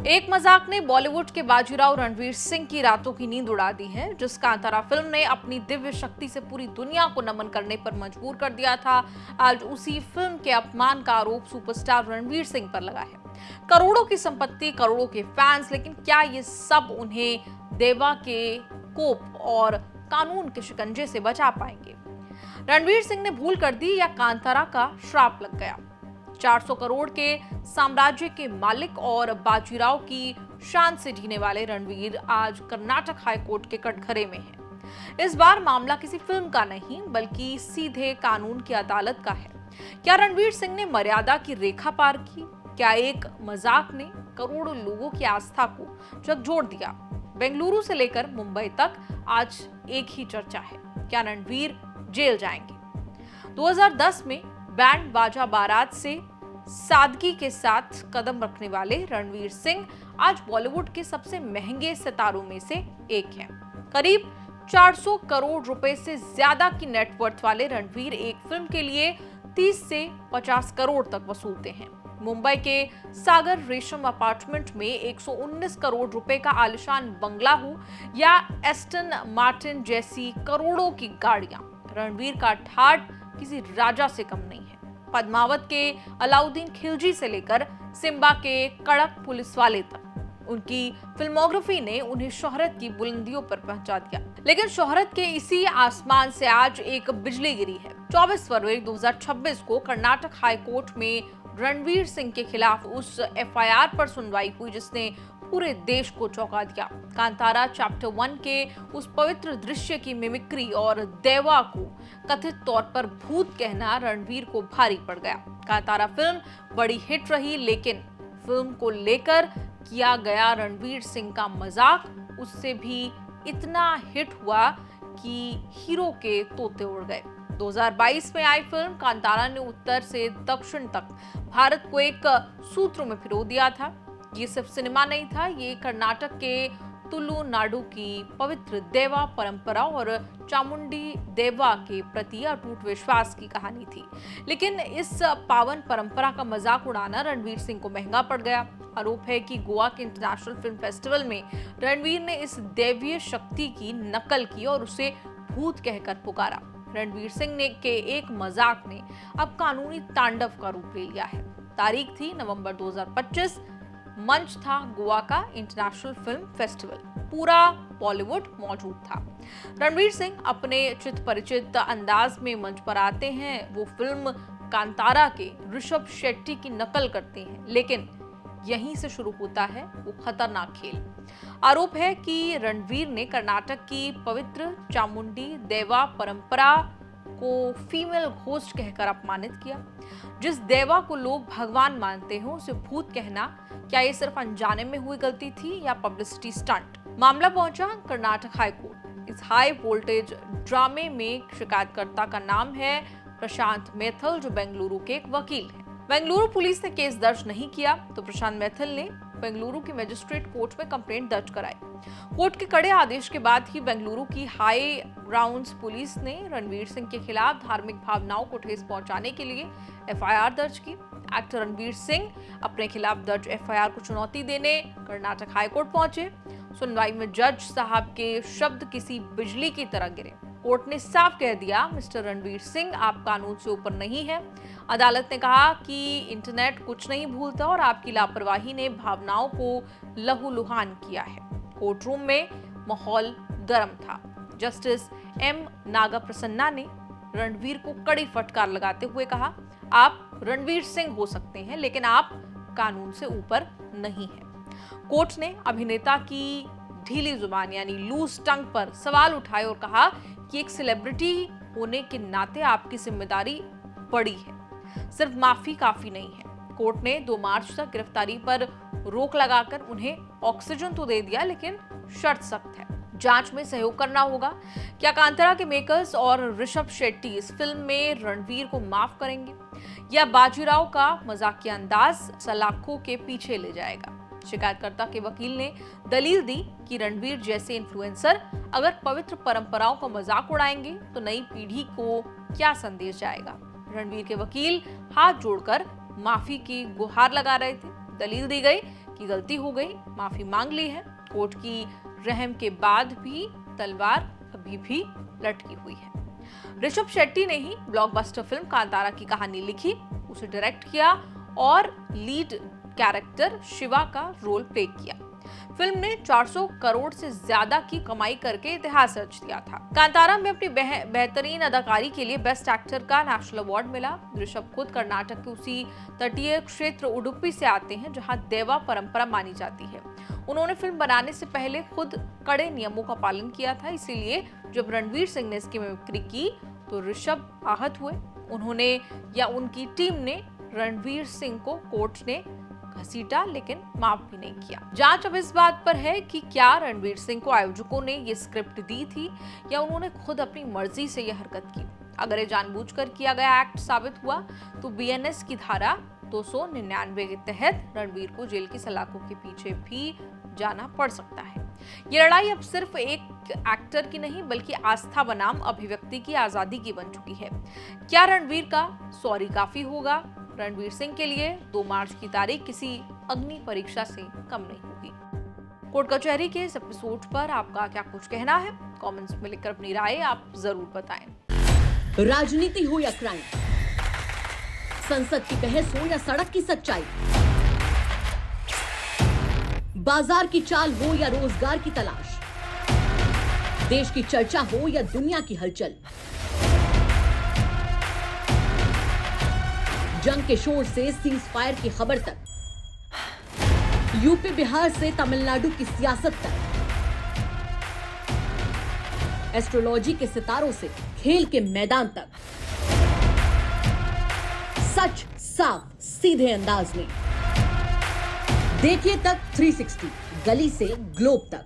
एक मजाक ने बॉलीवुड के बाजीराव रणवीर सिंह की रातों की नींद उड़ा दी है। जिस कांतारा फिल्म ने अपनी दिव्य शक्ति से पूरी दुनिया को नमन करने पर मजबूर कर दिया था, आज उसी फिल्म के अपमान का आरोप सुपरस्टार रणवीर सिंह पर लगा है। करोड़ों की संपत्ति, करोड़ों के फैंस, लेकिन क्या ये सब उन्हें देवा के कोप और कानून के शिकंजे से बचा पाएंगे? रणवीर सिंह ने भूल कर दी या कांतारा का श्राप लग गया? 400 करोड़ के साम्राज्य के मालिक और बाजीराव की शान से जीने वाले रणवीर आज कर्नाटक हाईकोर्ट के कटघरे में हैं। इस बार मामला किसी फिल्म का नहीं, बल्कि सीधे कानून की अदालत का है। क्या रणवीर सिंह ने मर्यादा की रेखा पार की? क्या एक मजाक ने करोड़ों लोगों की आस्था को झकझोर दिया? बेंगलुरु से लेकर मुंबई तक आज एक ही चर्चा है, क्या रणवीर जेल जाएंगे? 2010 में बैंड बाजा बारात से सादगी के साथ कदम रखने वाले रणवीर सिंह आज बॉलीवुड के सबसे महंगे सितारों में से एक हैं। करीब 400 करोड़ रुपए से ज्यादा की नेटवर्थ वाले रणवीर एक फिल्म के लिए 30 से 50 करोड़ तक वसूलते हैं। मुंबई के सागर रेशम अपार्टमेंट में 119 करोड़ रुपए का आलिशान बंगला हो या एस्टन मार्टिन जैसी करोड़ों की गाड़ियां, रणवीर का ठाठ किसी राजा से कम नहीं है। पद्मावत के अलाउद्दीन खिलजी से लेकर सिम्बा के कड़क पुलिस वाले तक उनकी फिल्मोग्राफी ने उन्हें शोहरत की बुलंदियों पर पहुंचा दिया। लेकिन शोहरत के इसी आसमान से आज एक बिजली गिरी है। 24 फरवरी 2026 को कर्नाटक हाईकोर्ट में रणवीर सिंह के खिलाफ उस एफआईआर पर सुनवाई हुई जिसने पूरे देश को चौंका दिया। कांतारा चैप्टर 1 के उस पवित्र दृश्य की मिमिक्री और देवा को कथित तौर पर भूत कहना रणवीर को भारी पड़ गया। कांतारा फिल्म बड़ी हिट रही, लेकिन फिल्म को लेकर किया गया रणवीर सिंह का मजाक उससे भी इतना हिट हुआ कि हीरो के तोते उड़ गए। 2022 में आई फिल्म कांतारा ने उत्तर से दक्षिण तक भारत को एक सूत्र में पिरो दिया था। ये सिर्फ सिनेमा नहीं था, ये कर्नाटक के तुलुनाडु की पवित्र देवा परंपरा और चामुंडी देवा के प्रति अटूट विश्वास की कहानी थी। लेकिन इस पावन परंपरा का मजाक उड़ाना रणवीर सिंह को महंगा पड़ गया। आरोप है कि गोवा के इंटरनेशनल फिल्म फेस्टिवल में रणवीर ने इस दैवीय शक्ति की नकल की और उसे भूत कहकर पुकारा। रणवीर सिंह ने के एक मजाक ने अब कानूनी तांडव का रूप ले लिया है। तारीख थी नवंबर 2025, मंच था गोवा का इंटरनेशनल फिल्म फेस्टिवल, पूरा बॉलीवुड मौजूद था। रणवीर सिंह अपने चित परिचित अंदाज में मंच पर आते हैं। वो फिल्म कांतारा के ऋषभ शेट्टी की नकल करते हैं, लेकिन यहीं से शुरू होता है वो खतरनाक खेल। आरोप है कि रणवीर ने कर्नाटक की पवित्र चामुंडी देवा परंपरा को फीमेल घोस्ट कहकर अपमानित किया। जिस देवा को लोग भगवान मानते हैं उसे भूत कहना, क्या ये सिर्फ अनजाने में हुई गलती थी या पब्लिसिटी स्टंट? मामला पहुंचा कर्नाटक हाईकोर्ट। इस हाई वोल्टेज ड्रामे में शिकायतकर्ता का नाम है प्रशांत मैथिल, जो बेंगलुरु के एक वकील हैं। बेंगलुरु पुलिस ने केस दर्ज नहीं किया तो प्रशांत मैथिल ने बेंगलुरु की मजिस्ट्रेट कोर्ट में कंप्लेंट दर्ज कराई। कोर्ट के कड़े आदेश के बाद ही बेंगलुरु की हाई ग्राउंड्स पुलिस ने रणवीर सिंह के खिलाफ धार्मिक भावनाओं को ठेस पहुंचाने के लिए एफआईआर दर्ज की। एक्टर रणवीर सिंह अपने खिलाफ दर्ज एफआईआर को चुनौती देने कर्नाटक हाईकोर्ट पहुंचे। सुनवाई में जज साहब के शब्द किसी बिजली की तरह गिरे। कोर्ट ने साफ कह दिया, मिस्टर रणवीर सिंह, आप कानून से ऊपर नहीं हैं। अदालत ने कहा कि इंटरनेट कुछ नहीं भूलता और आपकी लापरवाही ने भावनाओं को लहूलुहान किया है। कोर्टरूम में माहौल गर्म था। जस्टिस एम नागा प्रसन्ना ने रणवीर को कड़ी फटकार लगाते हुए कहा, आप रणवीर सिंह हो सकते हैं, लेकिन आप कानून से ऊपर नहीं हैं। कोर्ट ने अभिनेता की ढीली जुबान यानी लूज टंग पर सवाल उठाए और कहा कि एक सेलिब्रिटी होने के नाते आपकी जिम्मेदारी बड़ी है, सिर्फ माफी काफी नहीं है। कोर्ट ने 2 मार्च तक गिरफ्तारी पर रोक लगाकर उन्हें ऑक्सीजन तो दे दिया, लेकिन शर्त सख्त है, जांच में सहयोग करना होगा। क्या कांतारा के मेकर्स और ऋषभ शेट्टी इस फिल्म में रणवीर को माफ करेंगे या बाजीराव का मजाकिया अंदाज सलाखों के पीछे ले जाएगा? शिकायतकर्ता के वकील ने दलील दी कि रणवीर जैसे इन्फ्लुएंसर अगर पवित्र परंपराओं का मजाक उड़ाएंगे तो नई पीढ़ी को क्या संदेश जाएगा। रणवीर के वकील हाथ जोड़कर माफी की गुहार लगा रहे थे। दलील दी गई कि गलती हो गई, माफी मांग ली है। कोर्ट की रहम के बाद भी तलवार अभी भी लटकी हुई है। ऋषभ शेट्टी ने ही ब्लॉकबस्टर फिल्म कांतारा की कहानी लिखी, उसे डायरेक्ट किया और लीड कैरेक्टर शिवा का रोल प्ले किया। फिल्म ने 400 करोड़ से ज्यादा की कमाई करके इतिहास रच दिया था। कांतारा में अपनी बेहतरीन अदाकारी के लिए बेस्ट एक्टर का नेशनल अवार्ड मिला। ऋषभ खुद कर्नाटक के उसी तटीय क्षेत्र उडुपी से आते हैं जहां देवा परंपरा मानी जाती है। उन्होंने फिल्म बनाने से पहले खुद कड़े नियमों का पालन किया था, इसीलिए जब रणवीर सिंह ने इसकी मिमिक्री की तो ऋषभ आहत हुए। उन्होंने या उनकी टीम ने रणवीर सिंह को कोर्ट ने घसीटा लेकिन माफ भी नहीं किया। जांच अब इस बात पर है कि क्या रणवीर सिंह को आयोजकों ने ये स्क्रिप्ट दी थी या उन्होंने खुद अपनी मर्जी से यह हरकत की। अगर ये जानबूझकर किया गया एक्ट साबित हुआ तो बीएनएस की धारा 299 के तहत रणवीर को जेल की सलाखों के पीछे भी जाना पड़ सकता है। ये लड़ाई अब सिर्फ एक एक्टर की नहीं बल्कि आस्था बनाम अभिव्यक्ति की आजादी की बन चुकी है। क्या रणवीर का सॉरी काफी होगा? रणवीर सिंह के लिए 2 मार्च की तारीख किसी अग्नि परीक्षा से कम नहीं होगी। कोर्ट कचहरी के इस एपिसोड पर आपका क्या कुछ कहना है? कमेंट्स में लिखकर अपनी राय आप जरूर बताएं। राजनीति हो या क्राइम, संसद की बहस हो या सड़क की सच्चाई, बाजार की चाल हो या रोजगार की तलाश, देश की चर्चा हो या दुनिया की हलचल, जंग के शोर से सीज फायर की खबर तक, यूपी बिहार से तमिलनाडु की सियासत तक, एस्ट्रोलॉजी के सितारों से खेल के मैदान तक, सच साफ सीधे अंदाज में देखिए तक 360, गली से ग्लोब तक।